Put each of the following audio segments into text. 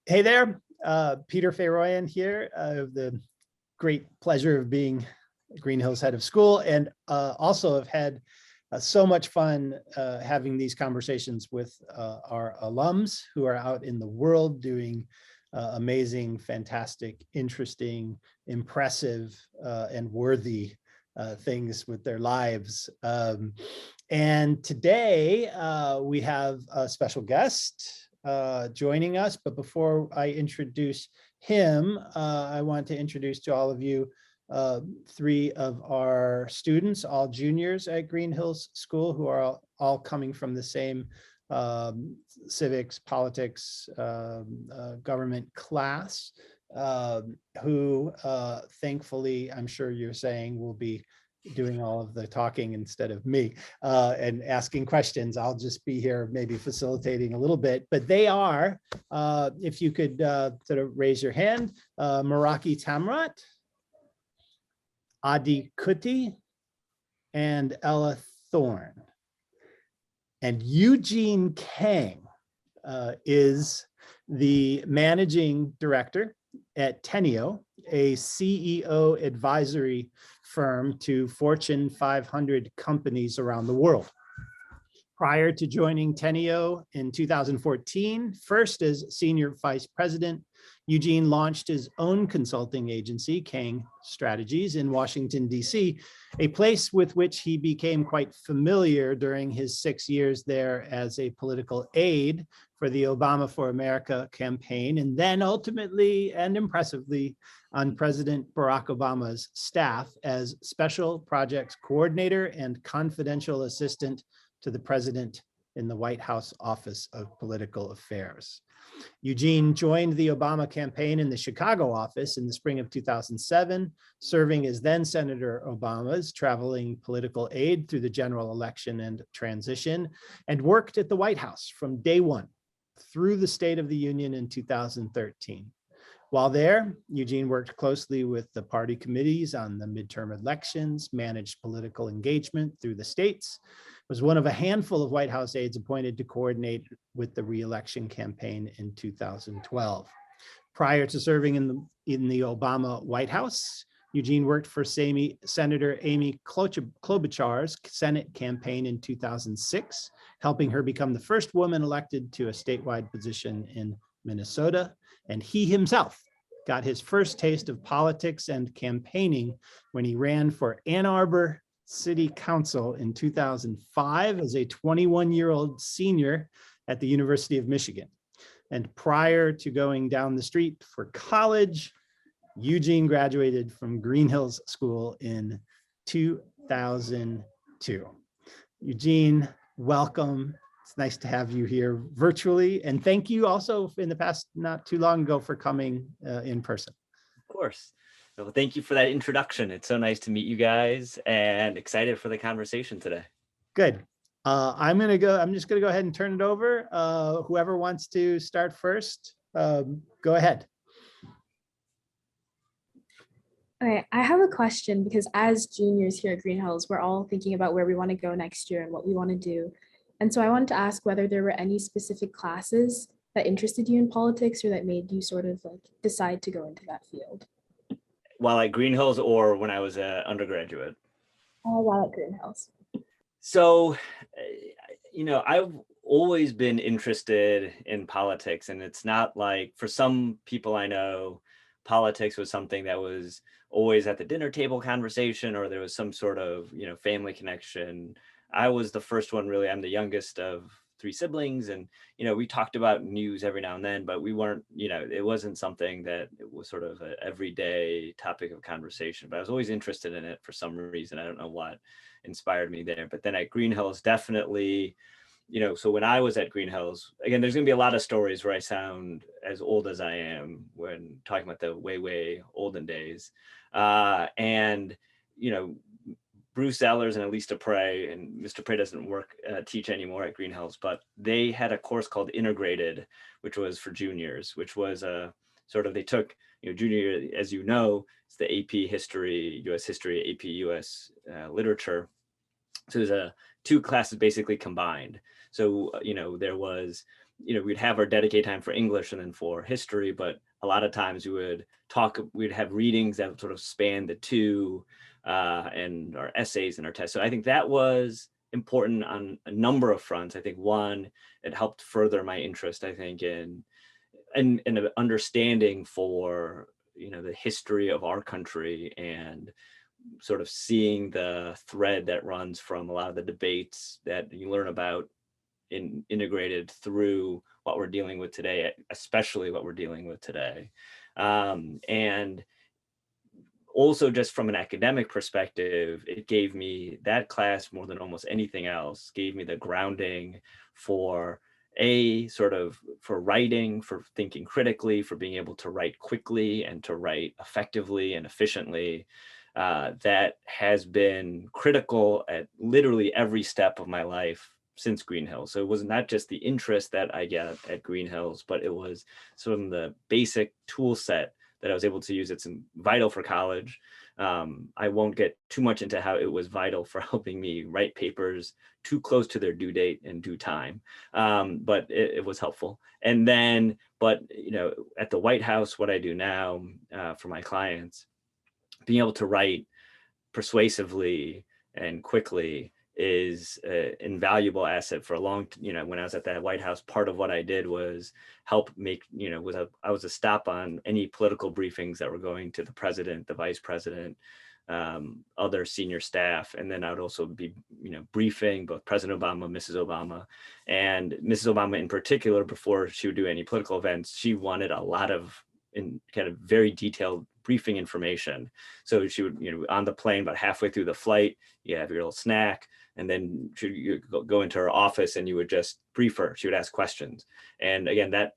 Hey there, Peter Fayroian here. I have the great pleasure of being Greenhills head of school, and also have had so much fun having these conversations with our alums who are out in the world doing amazing, fantastic, interesting, impressive, and worthy things with their lives. And today we have a special guest joining us. But before I introduce him, I want to introduce to all of you three of our students, all juniors at Greenhills School, who are all coming from the same civics, politics, government class, who thankfully, I'm sure you're saying, will be doing all of the talking instead of me and asking questions. I'll just be here maybe facilitating a little bit, but they are, if you could sort of raise your hand, Meraki Tamrat, Adi Kuti, and Ella Thorne. And Eugene Kang is the managing director at Teneo, a CEO advisory firm to Fortune 500 companies around the world. Prior to joining Teneo in 2014, first as senior vice president, Eugene launched his own consulting agency, Kang Strategies, in Washington, D.C., a place with which he became quite familiar during his 6 years there as a political aide for the Obama for America campaign, and then ultimately and impressively on President Barack Obama's staff as special projects coordinator and confidential assistant to the president in the White House Office of Political Affairs. Eugene joined the Obama campaign in the Chicago office in the spring of 2007, serving as then Senator Obama's traveling political aide through the general election and transition, and worked at the White House from day one through the State of the Union in 2013. While there, Eugene worked closely with the party committees on the midterm elections, managed political engagement through the states, was one of a handful of White House aides appointed to coordinate with the re-election campaign in 2012. Prior to serving in the Obama White House, Eugene worked for Senator Amy Klobuchar's Senate campaign in 2006, helping her become the first woman elected to a statewide position in Minnesota. And he himself got his first taste of politics and campaigning when he ran for Ann Arbor City Council in 2005 as a 21-year-old senior at the University of Michigan. And prior to going down the street for college, Eugene graduated from Greenhills School in 2002. Eugene, welcome. It's nice to have you here virtually. And thank you also in the past, not too long ago, for coming in person. Of course. Well, thank you for that introduction. It's so nice to meet you guys and excited for the conversation today. Good. I'm just gonna go ahead and turn it over. Whoever wants to start first, go ahead. Okay, I have a question because as juniors here at Greenhills, we're all thinking about where we want to go next year and what we want to do. And so I wanted to ask whether there were any specific classes that interested you in politics or that made you sort of like decide to go into that field. While at Greenhills or when I was an undergraduate? While at Greenhills. So, I've always been interested in politics, and it's not like, for some people I know, politics was something that was always at the dinner table conversation, or there was some sort of, family connection. I was the first one, really. I'm the youngest of 3 siblings, and, we talked about news every now and then, but we weren't, it wasn't something that it was sort of an everyday topic of conversation, but I was always interested in it for some reason. I don't know what inspired me there. But then at Greenhills, definitely, so when I was at Greenhills, again, there's going to be a lot of stories where I sound as old as I am when talking about the way olden days. Bruce Ellers and Elise Dupre, and Mr. Prey doesn't teach anymore at Greenhills, but they had a course called Integrated, which was for juniors, which was a sort of, they took, junior, as you know, it's the AP History, US History, AP US Literature. So there's 2 classes basically combined. So, there was, we'd have our dedicated time for English and then for history, but a lot of times we'd have readings that would sort of span the two, and our essays and our tests. So I think that was important on a number of fronts. I think one, it helped further my interest, I think, in an understanding for, the history of our country, and sort of seeing the thread that runs from a lot of the debates that you learn about integrated through what we're dealing with today, especially what we're dealing with today. And also, just from an academic perspective, it gave me, that class more than almost anything else, gave me the grounding for for writing, for thinking critically, for being able to write quickly and to write effectively and efficiently. That has been critical at literally every step of my life since Greenhills. So it was not just the interest that I get at Greenhills, but it was some of the basic tool set that I was able to use. It's vital for college. I won't get too much into how it was vital for helping me write papers too close to their due date and due time, but it was helpful. And then, but at the White House, what I do now for my clients, being able to write persuasively and quickly is an invaluable asset for a long, when I was at that White House, part of what I did was help make, I was a stop on any political briefings that were going to the president, the vice president, other senior staff. And then I would also be, briefing both President Obama, Mrs. Obama, and Mrs. Obama in particular. Before she would do any political events, she wanted a lot of kind of very detailed briefing information. So she would, on the plane, about halfway through the flight, you have your little snack, and then you go into her office and you would just brief her. She would ask questions. And again, that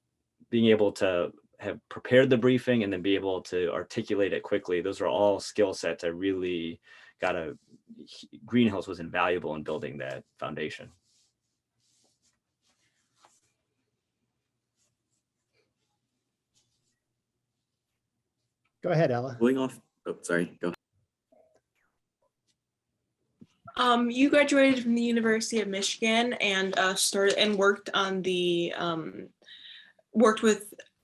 being able to have prepared the briefing and then be able to articulate it quickly, those are all skill sets I really Greenhills was invaluable in building that foundation. Go ahead, Ella. Going off. Oh, sorry. Go. You graduated from the University of Michigan and started and worked on the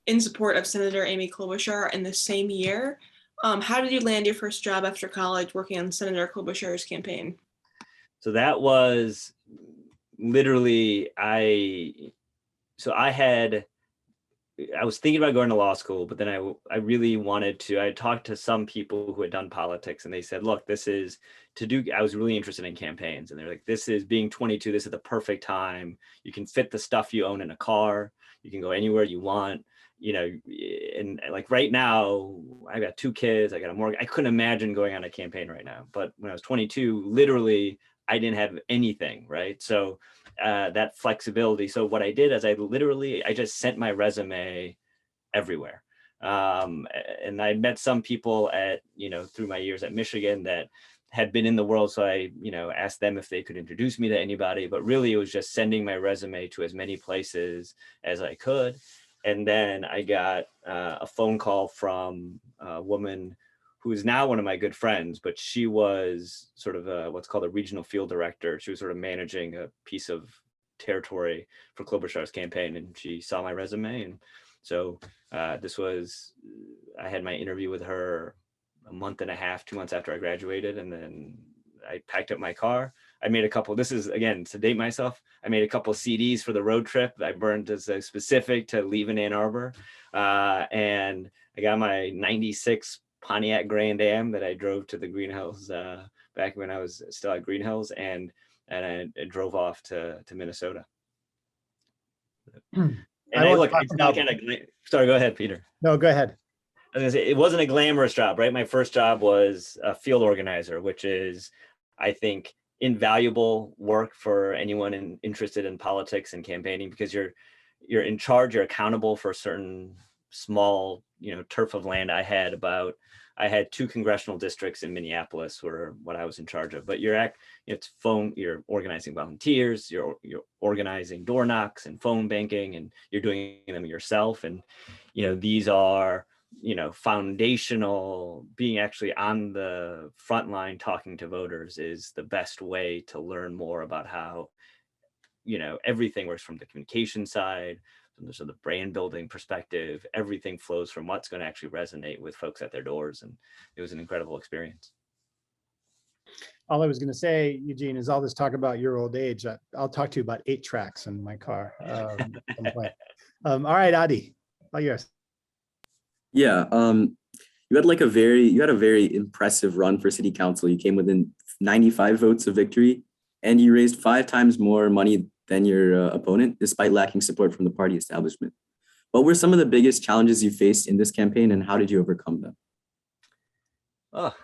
in support of Senator Amy Klobuchar in the same year. How did you land your first job after college working on Senator Klobuchar's campaign? So that was literally, I was thinking about going to law school, but then I really wanted to. I talked to some people who had done politics, and they said, look, I was really interested in campaigns. And they're like, this is being 22, this is the perfect time. You can fit the stuff you own in a car. You can go anywhere you want, and like right now, I got 2 kids, I got a mortgage. I couldn't imagine going on a campaign right now. But when I was 22, literally, I didn't have anything, right? So that flexibility. So what I did is I just sent my resume everywhere. And I met some people through my years at Michigan that had been in the world. So I, asked them if they could introduce me to anybody, but really it was just sending my resume to as many places as I could. And then I got a phone call from a woman who is now one of my good friends, but she was sort of what's called a regional field director. She was sort of managing a piece of territory for Klobuchar's campaign, and she saw my resume. And so I had my interview with her a month and a half, 2 months after I graduated. And then I packed up my car. I made a couple, this is again, to date myself, I made a couple of CDs for the road trip. I burned as specific to leaving Ann Arbor. And I got my 96 Pontiac Grand Am that I drove to the Greenhills back when I was still at Greenhills, and I drove off to Minnesota. And it's not kind of, sorry, go ahead, Peter. No, go ahead. I was gonna say, it wasn't a glamorous job, right? My first job was a field organizer, which is, I think, invaluable work for anyone interested in politics and campaigning, because you're in charge, you're accountable for a certain small, turf of land. I had 2 congressional districts in Minneapolis were what I was in charge of, but you're organizing volunteers, you're organizing door knocks and phone banking, and you're doing them yourself. And, these are, foundational. Being actually on the front line talking to voters is the best way to learn more about how everything works from the communication side, from the sort of brand building perspective. Everything flows from what's going to actually resonate with folks at their doors. And it was an incredible experience. All I was going to say, Eugene, is all this talk about your old age. I'll talk to you about 8 tracks in my car. At some point. All right, Adi, all yours. Yeah, you had a very impressive run for city council. You came within 95 votes of victory, and you raised 5 times more money than your opponent, despite lacking support from the party establishment. What were some of the biggest challenges you faced in this campaign, and how did you overcome them? Oh,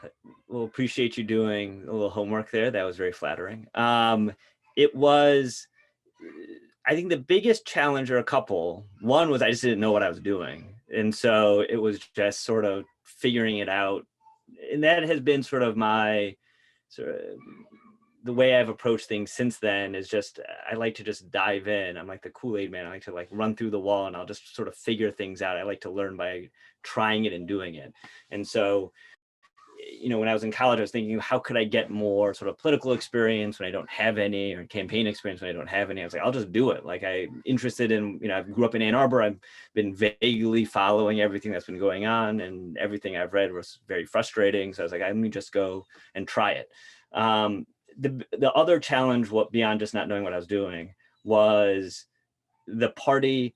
well, appreciate you doing a little homework there. That was very flattering. It was, I think the biggest challenge are a couple. One was I just didn't know what I was doing. And so it was just sort of figuring it out. And that has been sort of the way I've approached things since then is just, I like to just dive in. I'm like the Kool-Aid man. I like to run through the wall and I'll just sort of figure things out. I like to learn by trying it and doing it. And so, when I was in college, I was thinking, how could I get more sort of political experience when I don't have any, or campaign experience when I don't have any? I was like, I'll just do it. I'm interested in, I grew up in Ann Arbor. I've been vaguely following everything that's been going on, and everything I've read was very frustrating. So I was like, let me just go and try it. The other challenge, beyond just not knowing what I was doing, was the party.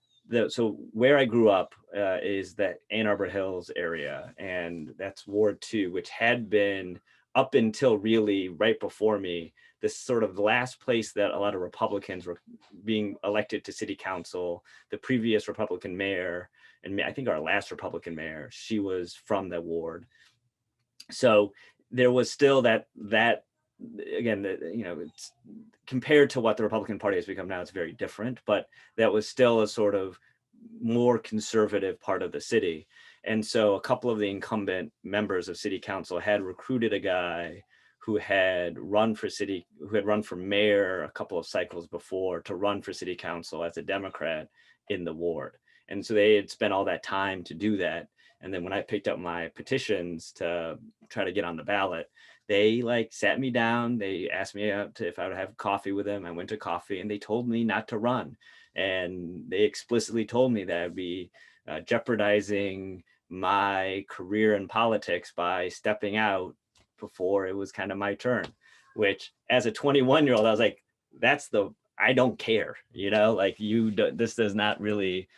So where I grew up is that Ann Arbor Hills area, and that's Ward 2, which had been, up until really right before me, this sort of last place that a lot of Republicans were being elected to city council. The previous Republican mayor, and I think our last Republican mayor, she was from the ward. So there was still that again, it's compared to what the Republican Party has become now, it's very different, but that was still a sort of more conservative part of the city. And so a couple of the incumbent members of city council had recruited a guy who had run for mayor a couple of cycles before to run for city council as a Democrat in the ward. And so they had spent all that time to do that. And then when I picked up my petitions to try to get on the ballot, they sat me down. They asked me if I would have coffee with them. I went to coffee, and they told me not to run. And they explicitly told me that I'd be jeopardizing my career in politics by stepping out before it was kind of my turn, which as a 21-year-old, I was like, I don't care, this does not really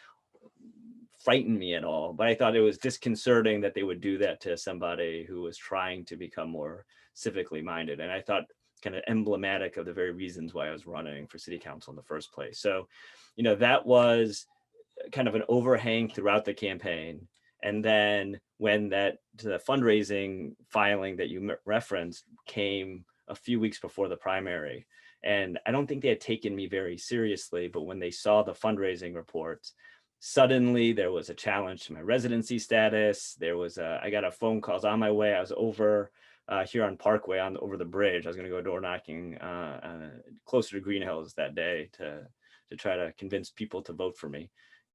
frighten me at all. But I thought it was disconcerting that they would do that to somebody who was trying to become more civically minded. And I thought kind of emblematic of the very reasons why I was running for city council in the first place. So, that was kind of an overhang throughout the campaign. And then when the fundraising filing that you referenced came a few weeks before the primary, and I don't think they had taken me very seriously, but when they saw the fundraising reports, suddenly there was a challenge to my residency status. I got a phone call on my way. I was over here on Parkway over the bridge. I was going to go door knocking closer to Greenhills that day to try to convince people to vote for me.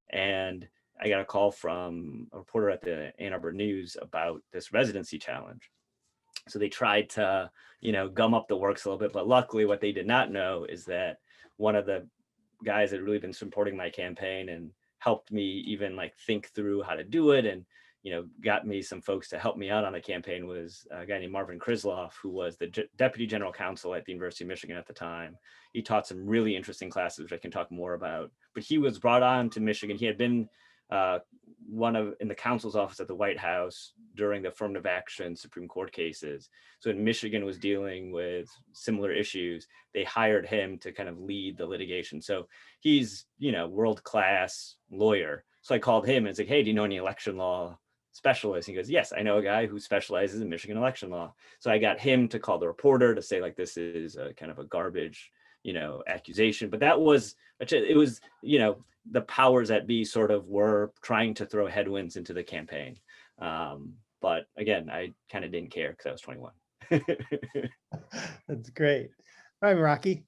And I got a call from a reporter at the Ann Arbor News about this residency challenge. So they tried to, gum up the works a little bit, but luckily what they did not know is that one of the guys that had really been supporting my campaign and helped me even think through how to do it, and got me some folks to help me out on the campaign, was a guy named Marvin Krizloff, who was the deputy general counsel at the University of Michigan at the time. He taught some really interesting classes, which I can talk more about, but he was brought on to Michigan. He had been in the counsel's office at the White House during the affirmative action Supreme Court cases. So when Michigan was dealing with similar issues, they hired him to kind of lead the litigation. So he's, world-class lawyer. So I called him and was like, hey, do you know any election law specialists? He goes, yes, I know a guy who specializes in Michigan election law. So I got him to call the reporter to say this is a kind of a garbage, accusation. But it was, the powers that be sort of were trying to throw headwinds into the campaign. But again, I kind of didn't care because I was 21. That's great. All right, Rocky.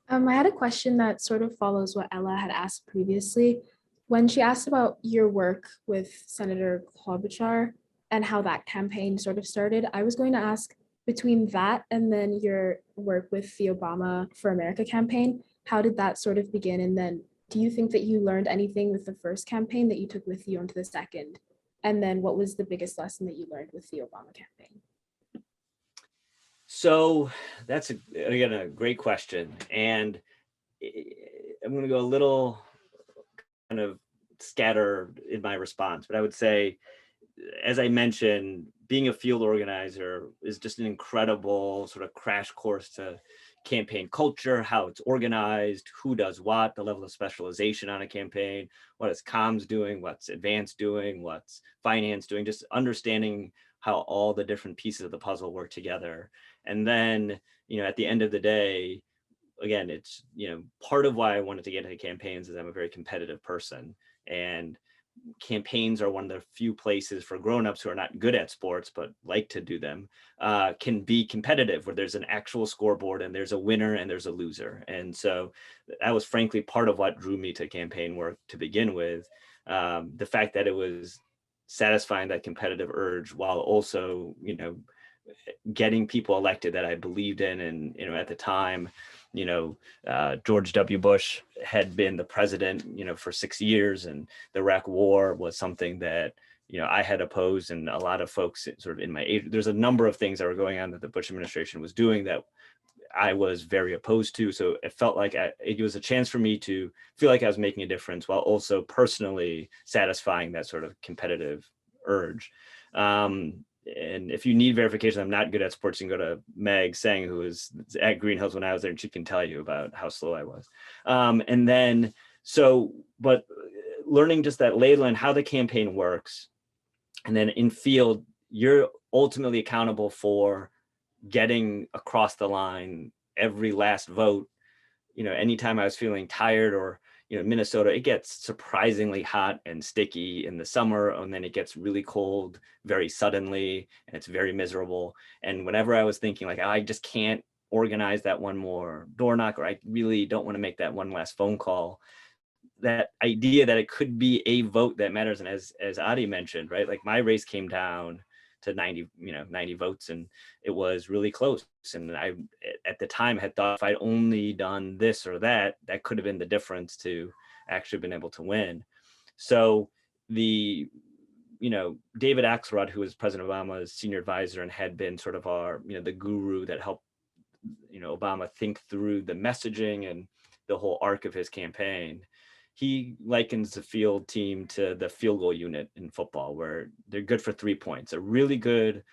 I had a question that sort of follows what Ella had asked previously. When she asked about your work with Senator Klobuchar and how that campaign sort of started, I was going to ask, between that and then your work with the Obama for America campaign. How did that sort of begin? And then do you think that you learned anything with the first campaign that you took with you into the second? And then what was the biggest lesson that you learned with the Obama campaign? So that's, again, a great question. And I'm going to go a little kind of scattered in my response, but I would say, as I mentioned, being a field organizer is just an incredible sort of crash course to campaign culture, how it's organized, who does what, the level of specialization on a campaign, what is comms doing, what's advance doing, what's finance doing, just understanding how all the different pieces of the puzzle work together. And then, at the end of the day, again, it's, part of why I wanted to get into campaigns is I'm a very competitive person, and campaigns are one of the few places for grownups who are not good at sports but like to do them, can be competitive, where there's an actual scoreboard and there's a winner and there's a loser. And so that was frankly part of what drew me to campaign work to begin with. The fact that it was satisfying that competitive urge while also, getting people elected that I believed in. And, at the time, George W. Bush had been the president, for 6 years, and the Iraq War was something that, I had opposed, and a lot of folks sort of in my age, there's a number of things that were going on that the Bush administration was doing that I was very opposed to. So it felt like it was a chance for me to feel like I was making a difference while also personally satisfying that sort of competitive urge. And if you need verification, I'm not good at sports, you can go to Meg Sang, who was at Greenhills when I was there, and she can tell you about how slow I was. But learning just that lay of the land, how the campaign works, and then in field, you're ultimately accountable for getting across the line every last vote. Anytime I was feeling tired, or Minnesota, it gets surprisingly hot and sticky in the summer, and then it gets really cold very suddenly, and it's very miserable. And whenever I was thinking like, I just can't organize that one more door knock, or I really don't want to make that one last phone call, that idea that it could be a vote that matters. And as Adi mentioned, right, like my race came down to 90 votes, and it was really close. And I, at the time, had thought if I'd only done this or that could have been the difference to actually been able to win. So David Axelrod, who was President Obama's senior advisor and had been sort of our, the guru that helped, Obama think through the messaging and the whole arc of his campaign, he likens the field team to the field goal unit in football, where they're good for 3 points. A really good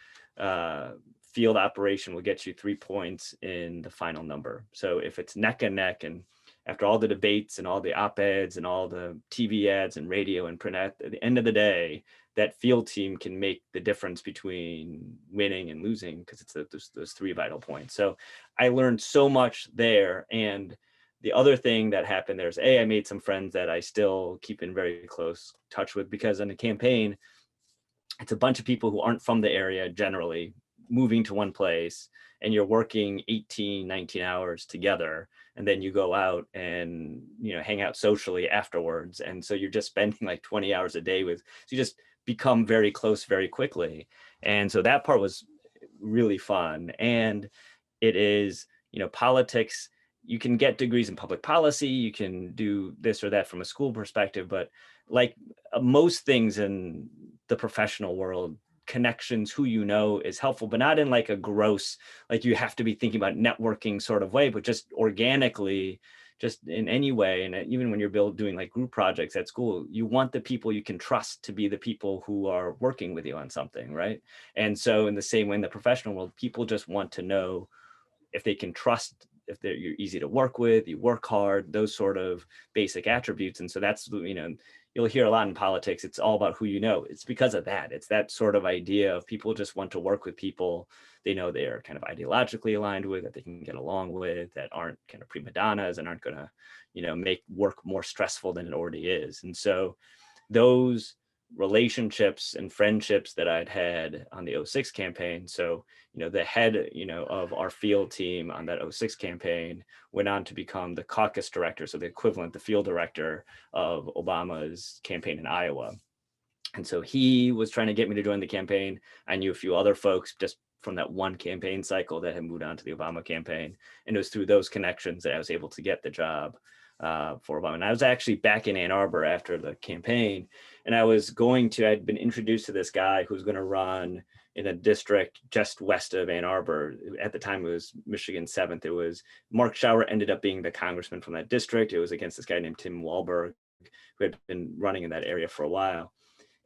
field operation will get you 3 points in the final number. So if it's neck and neck, and after all the debates and all the op-eds and all the TV ads and radio and print, at the end of the day, that field team can make the difference between winning and losing, because it's those 3 vital points. So I learned so much there. And the other thing that happened there is, I made some friends that I still keep in very close touch with, because in a campaign, it's a bunch of people who aren't from the area generally moving to one place, and you're working 18, 19 hours together. And then you go out and, hang out socially afterwards. And so you're just spending like 20 hours a day so you just become very close very quickly. And so that part was really fun. And it is, politics, you can get degrees in public policy, you can do this or that from a school perspective, but like most things in the professional world, connections, who is helpful, but not in like a gross, like you have to be thinking about networking sort of way, but just organically, just in any way. And even when you're doing like group projects at school, you want the people you can trust to be the people who are working with you on something, right? And so in the same way in the professional world, people just want to know if they can trust, if you're easy to work with, you work hard, those sort of basic attributes. And so that's, you'll hear a lot in politics, it's all about who you know. It's because of that. It's that sort of idea of people just want to work with people they know they are kind of ideologically aligned with, that they can get along with, that aren't kind of prima donnas and aren't going to, make work more stressful than it already is. And so those relationships and friendships that I'd had on the 06 campaign. So, the head, of our field team on that 06 campaign went on to become the caucus director. So the equivalent, the field director of Obama's campaign in Iowa. And so he was trying to get me to join the campaign. I knew a few other folks just from that one campaign cycle that had moved on to the Obama campaign. And it was through those connections that I was able to get the job for Obama. And I was actually back in Ann Arbor after the campaign, and I'd been introduced to this guy who's going to run in a district just west of Ann Arbor. At the time, it was Michigan 7th. It was Mark Schauer ended up being the congressman from that district. It was against this guy named Tim Walberg, who had been running in that area for a while.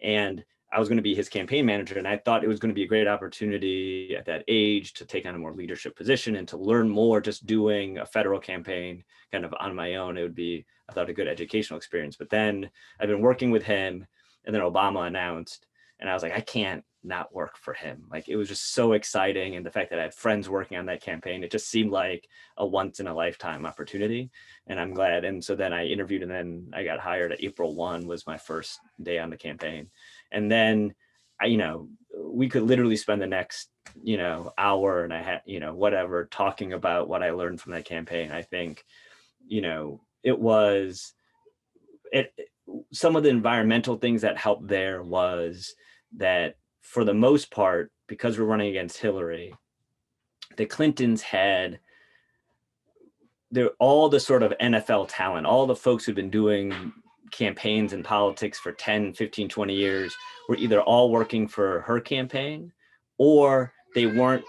And I was going to be his campaign manager. And I thought it was going to be a great opportunity at that age to take on a more leadership position and to learn more just doing a federal campaign kind of on my own. It would be, I thought, a good educational experience. But then I've been working with him, and then Obama announced, and I was like, I can't not work for him. Like, it was just so exciting. And the fact that I had friends working on that campaign, it just seemed like a once in a lifetime opportunity. And I'm glad. And so then I interviewed, and then I got hired. April 1 was my first day on the campaign. And then we could literally spend the next, hour and a half, whatever, talking about what I learned from that campaign. I think, some of the environmental things that helped there was that, for the most part, because we're running against Hillary, the Clintons had all the sort of NFL talent, all the folks who've been doing campaigns and politics for 10, 15, 20 years were either all working for her campaign, or they weren't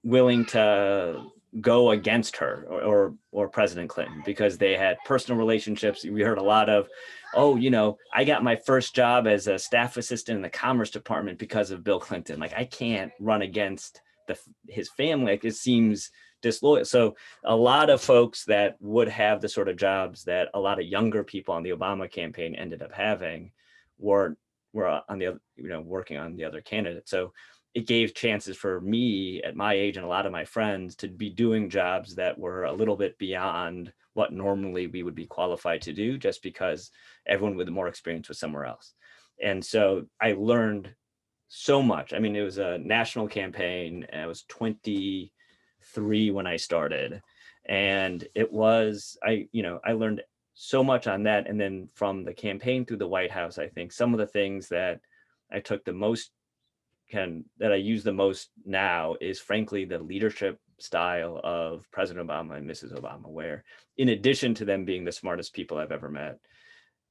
willing to go against her or President Clinton because they had personal relationships. We heard a lot of, I got my first job as a staff assistant in the Commerce Department because of Bill Clinton. Like, I can't run against his family. Like, it seems disloyal. So a lot of folks that would have the sort of jobs that a lot of younger people on the Obama campaign ended up having were on the other, working on the other candidates. So it gave chances for me at my age and a lot of my friends to be doing jobs that were a little bit beyond what normally we would be qualified to do, just because everyone with more experience was somewhere else. And so I learned so much. I mean, it was a national campaign, and I was 23 when I started. And it was, I learned so much on that. And then from the campaign through the White House, I think some of the things that I took the most, that I use the most now is, frankly, the leadership style of President Obama and Mrs. Obama, where in addition to them being the smartest people I've ever met,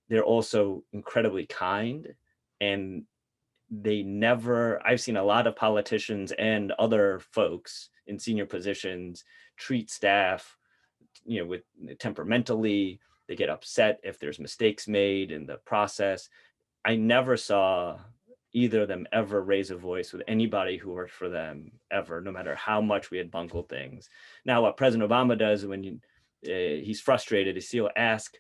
they're also incredibly kind. And I've seen a lot of politicians and other folks in senior positions treat staff, with temperamentally. They get upset if there's mistakes made in the process. I never saw either of them ever raise a voice with anybody who worked for them ever, no matter how much we had bungled things. Now, what President Obama does when he's frustrated is he'll ask,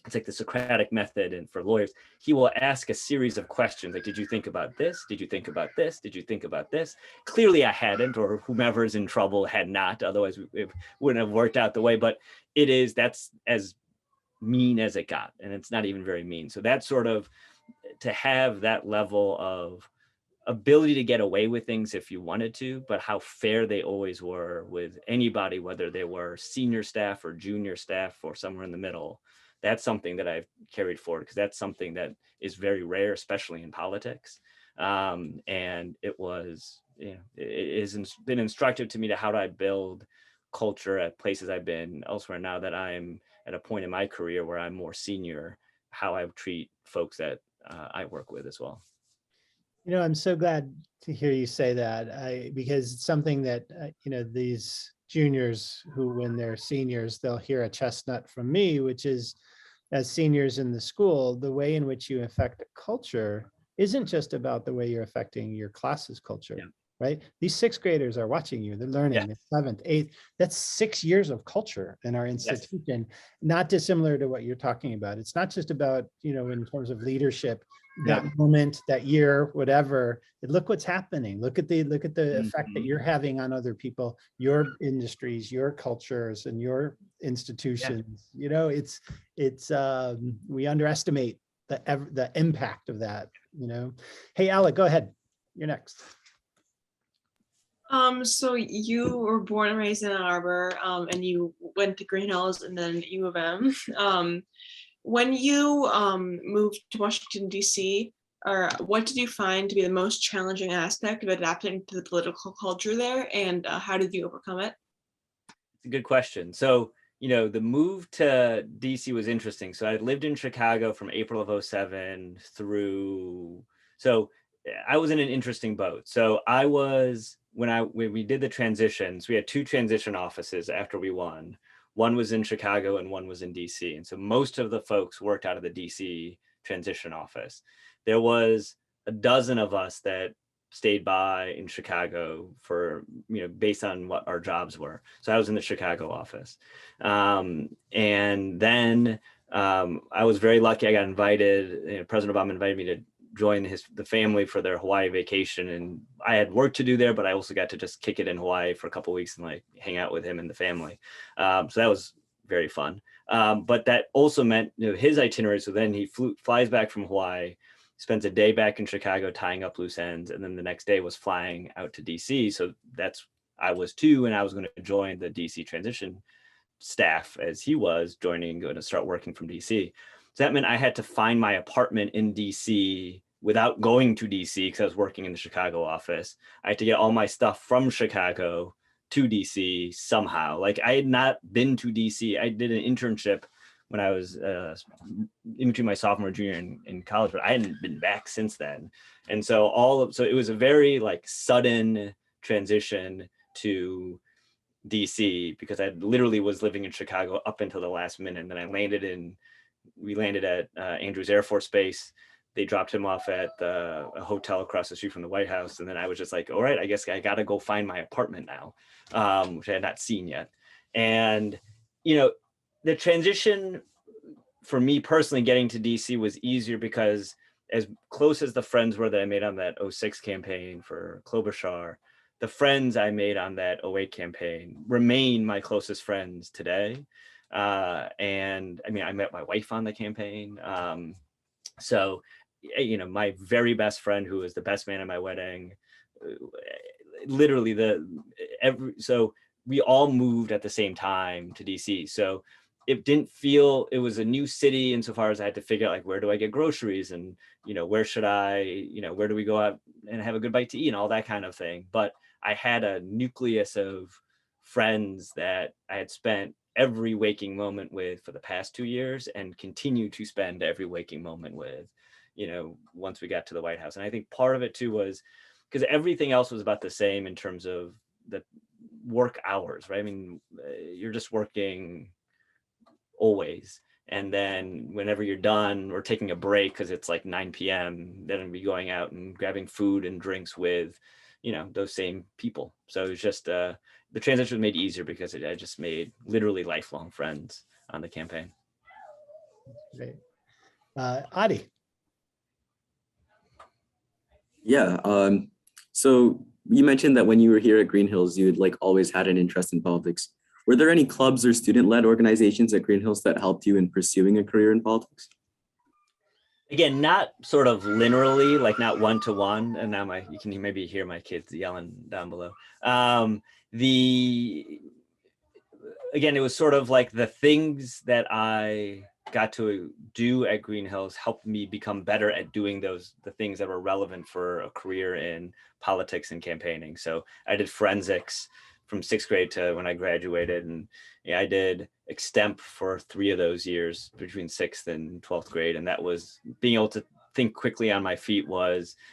it's like the Socratic method, and for lawyers, he will ask a series of questions like, did you think about this? Did you think about this? Did you think about this? Clearly I hadn't, or whomever is in trouble had not, otherwise it wouldn't have worked out the way, but that's as mean as it got, and it's not even very mean. So that's sort of, to have that level of ability to get away with things if you wanted to, but how fair they always were with anybody, whether they were senior staff or junior staff or somewhere in the middle. That's something that I've carried forward, because that's something that is very rare, especially in politics. And it was, it has been instructive to me to how do I build culture at places I've been elsewhere. Now that I'm at a point in my career where I'm more senior, how I treat folks that I work with as well. I'm so glad to hear you say that, because it's something that, these juniors who, when they're seniors, they'll hear a chestnut from me, which is, as seniors in the school, the way in which you affect a culture isn't just about the way you're affecting your class's culture. Yeah. Right? These sixth graders are watching you. They're learning. Yeah. Seventh, eighth. That's 6 years of culture in our institution. Yes. Not dissimilar to what you're talking about. It's not just about, in terms of leadership, that moment, that year, whatever. Look what's happening. Look at the effect that you're having on other people, your industries, your cultures, and your institutions. Yeah. It's we underestimate the impact of that. Hey, Alec, go ahead. You're next. So you were born and raised in Ann Arbor, and you went to Greenhills and then U of M. When you moved to Washington, D.C., or what did you find to be the most challenging aspect of adapting to the political culture there, and how did you overcome it? It's a good question. So, the move to DC was interesting. So I lived in Chicago from April of 07 through, so I was in an interesting boat. So I was, when we did the transitions, we had 2 transition offices after we won. One was in Chicago and one was in DC. And so most of the folks worked out of the DC transition office. There was a dozen of us that stayed by in Chicago for, based on what our jobs were. So I was in the Chicago office. And then I was very lucky. I got invited, President Obama invited me to join the family for their Hawaii vacation. And I had work to do there, but I also got to just kick it in Hawaii for a couple of weeks and like hang out with him and the family. So that was very fun. But that also meant, his itinerary. So then he flies back from Hawaii, spends a day back in Chicago tying up loose ends, and then the next day was flying out to DC. So I was too, and I was going to join the DC transition staff as he was going to start working from DC. So that meant I had to find my apartment in DC without going to DC because I was working in the Chicago office. I had to get all my stuff from Chicago to DC somehow. Like I had not been to DC. I did an internship when I was in between my sophomore and junior in college, but I hadn't been back since then. And so so it was a very like sudden transition to DC because I literally was living in Chicago up until the last minute. And then we landed at Andrews Air Force Base. They dropped him off at a hotel across the street from the White House. And then I was just like, all right, I guess I got to go find my apartment now, which I had not seen yet. And, the transition for me personally getting to DC was easier because as close as the friends were that I made on that 06 campaign for Klobuchar, the friends I made on that 08 campaign remain my closest friends today. And I mean, I met my wife on the campaign. So, my very best friend who was the best man at my wedding, literally so we all moved at the same time to DC. So it didn't feel, it was a new city insofar as I had to figure out like, where do I get groceries and, where should where do we go out and have a good bite to eat and all that kind of thing. But I had a nucleus of friends that I had spent every waking moment with for the past 2 years and continue to spend every waking moment with, once we got to the White House. And I think part of it too was because everything else was about the same in terms of the work hours, right? I mean, you're just working always. And then whenever you're done or taking a break, because it's like 9 p.m., then I'd be going out and grabbing food and drinks with, those same people. So it was just, the transition was made easier because I just made literally lifelong friends on the campaign. Great. Adi. Yeah. So you mentioned that when you were here at Greenhills, you had like always had an interest in politics. Were there any clubs or student-led organizations at Greenhills that helped you in pursuing a career in politics? Again, not sort of linearly, like not one-to-one. And now you can maybe hear my kids yelling down below. Again, it was sort of like the things that I got to do at Greenhills helped me become better at doing the things that were relevant for a career in politics and campaigning. So I did forensics from 6th grade to when I graduated. And I did extemp for 3 of those years between 6th and 12th grade. And that was being able to think quickly on my feet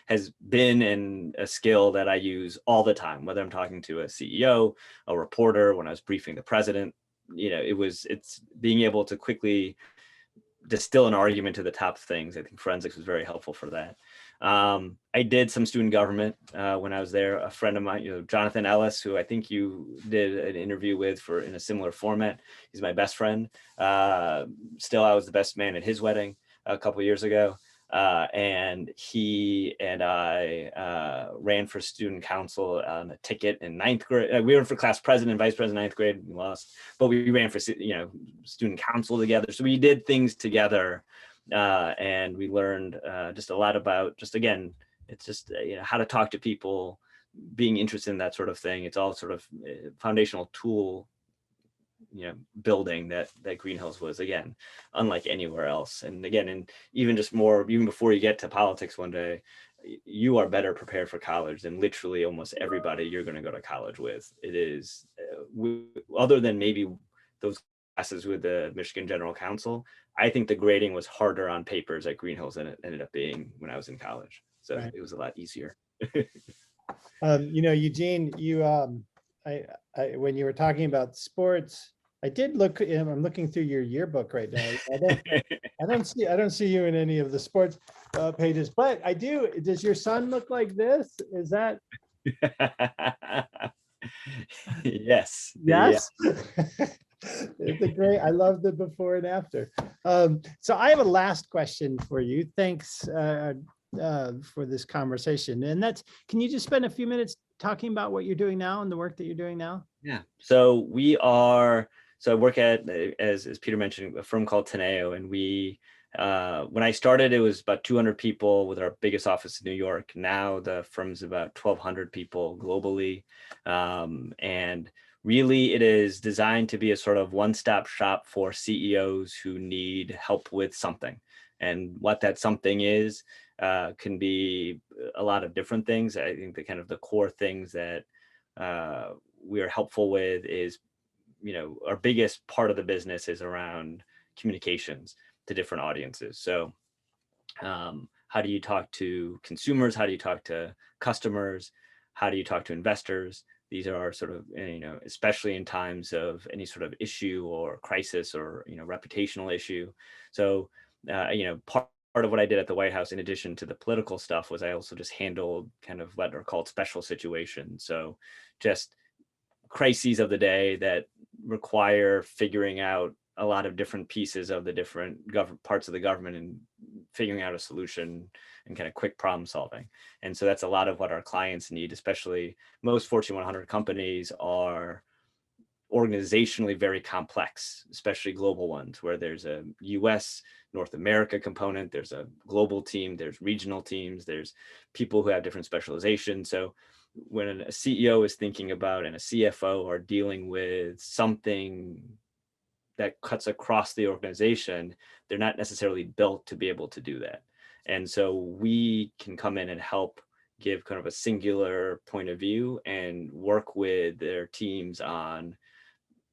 has been a skill that I use all the time, whether I'm talking to a CEO, a reporter, when I was briefing the president, it's being able to quickly distill an argument to the top things. I think forensics was very helpful for that. I did some student government when I was there. A friend of mine, Jonathan Ellis, who I think you did an interview with in a similar format. He's my best friend. Still, I was the best man at his wedding a couple of years ago. And he and I ran for student council on a ticket in 9th grade. We ran for class president and vice president in 9th grade. We lost, but we ran for student council together. So we did things together, and we learned just a lot about again, it's just how to talk to people, being interested in that sort of thing. It's all sort of a foundational tool building that Greenhills was, again, unlike anywhere else. And again, and even before you get to politics one day, you are better prepared for college than literally almost everybody you're going to go to college with. It is, other than maybe those classes with the Michigan General Counsel, I think the grading was harder on papers at Greenhills than it ended up being when I was in college. So Right. It was a lot easier. Eugene, when you were talking about sports, I did look. I'm looking through your yearbook right now. I don't see you in any of the sports pages, but I do. Does your son look like this? Is that? Yes. Yes. It's a great. I love the before and after. So I have a last question for you. Thanks for this conversation. And that's, can you just spend a few minutes talking about what you're doing now and the work that you're doing now? Yeah. So I work at, as Peter mentioned, a firm called Teneo, and when I started, it was about 200 people with our biggest office in New York. Now the firm's about 1,200 people globally. And really, it is designed to be a sort of one-stop shop for CEOs who need help with something. And what that something is can be a lot of different things. I think the core things that we are helpful with is, our biggest part of the business is around communications to different audiences. So how do you talk to consumers? How do you talk to customers? How do you talk to investors? These are sort of, especially in times of any sort of issue or crisis or, reputational issue. So, part of what I did at the White House, in addition to the political stuff, was I also just handled kind of what are called special situations. So just crises of the day that require figuring out a lot of different pieces of the different parts of the government and figuring out a solution and kind of quick problem solving. And so that's a lot of what our clients need, especially most Fortune 100 companies are organizationally very complex, especially global ones, where there's a US, North America component, there's a global team, there's regional teams, there's people who have different specializations. So when a CEO is thinking about and a CFO are dealing with something that cuts across the organization, they're not necessarily built to be able to do that. And so we can come in and help give kind of a singular point of view and work with their teams on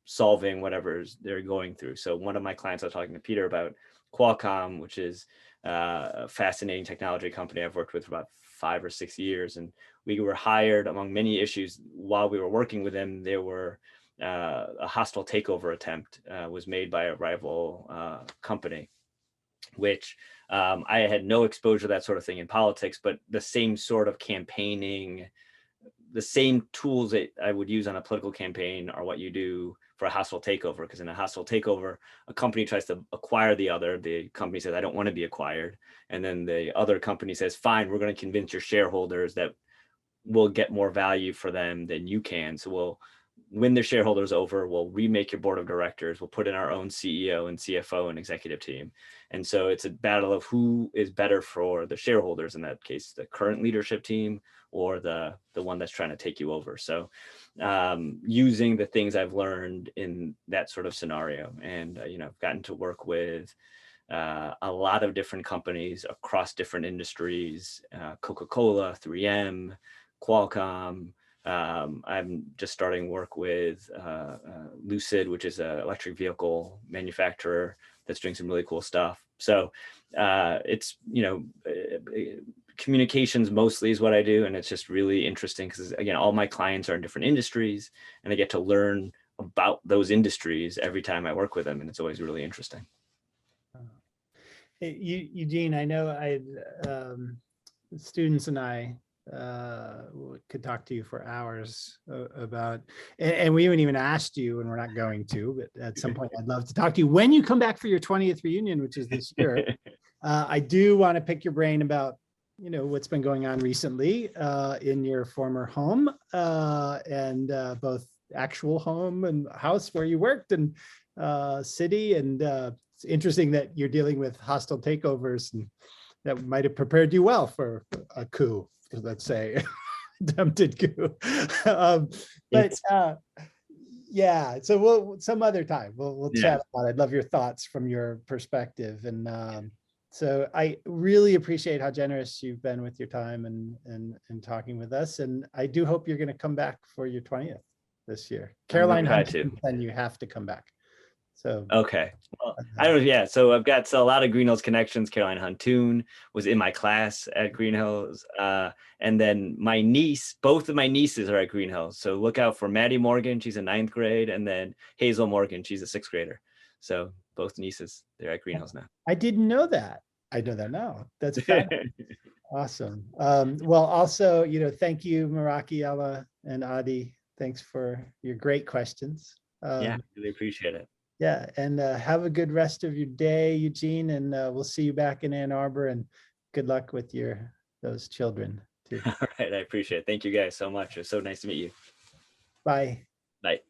solving whatever they're going through. So one of my clients, I was talking to Peter about, Qualcomm, which is a fascinating technology company I've worked with for about 5 or 6 years. And we were hired, among many issues while we were working with them, there were a hostile takeover attempt was made by a rival company, which I had no exposure to that sort of thing in politics, but the same sort of campaigning, the same tools that I would use on a political campaign are what you do for a hostile takeover. Because in a hostile takeover, a company tries to acquire the other. The company says, I don't want to be acquired. And then the other company says, fine, we're going to convince your shareholders that we'll get more value for them than you can. So we'll win their shareholders over, we'll remake your board of directors, we'll put in our own CEO and CFO and executive team. And so it's a battle of who is better for the shareholders, in that case, the current leadership team or the one that's trying to take you over. So using the things I've learned in that sort of scenario, and I've gotten to work with a lot of different companies across different industries, Coca-Cola, 3M, Qualcomm. I'm just starting work with Lucid, which is an electric vehicle manufacturer that's doing some really cool stuff. So it's, communications mostly is what I do. And it's just really interesting because, again, all my clients are in different industries and I get to learn about those industries every time I work with them. And it's always really interesting. Hey, Eugene, I know students and I could talk to you for hours about, and we haven't even asked you, and we're not going to, but at some point I'd love to talk to you when you come back for your 20th reunion, which is this year. I do want to pick your brain about, what's been going on recently in your former home and both actual home and house where you worked and city. And it's interesting that you're dealing with hostile takeovers, and that might have prepared you well for a coup, let's say, attempted coup. But Yeah, so we'll some other time we'll Yeah. chat about it. I'd love your thoughts from your perspective. And so I really appreciate how generous you've been with your time and talking with us. And I do hope you're going to come back for your 20th this year. Caroline try Huntington, to. and you have to come back. So Okay. Well, I don't know. Yeah. So I've got a lot of Greenhills connections. Caroline Huntoon was in my class at Greenhills. And then my niece, both of my nieces are at Greenhills. So look out for Maddie Morgan. She's in 9th grade. And then Hazel Morgan. She's a 6th grader. So both nieces, they're at Greenhills now. I didn't know that. I know that now. That's fabulous. Awesome. Well, also, thank you, Meraki, Ella, and Adi. Thanks for your great questions. Yeah, really appreciate it. Yeah, and have a good rest of your day, Eugene, and we'll see you back in Ann Arbor, and good luck with those children too. All right, I appreciate it. Thank you guys so much. It's so nice to meet you. Bye. Bye.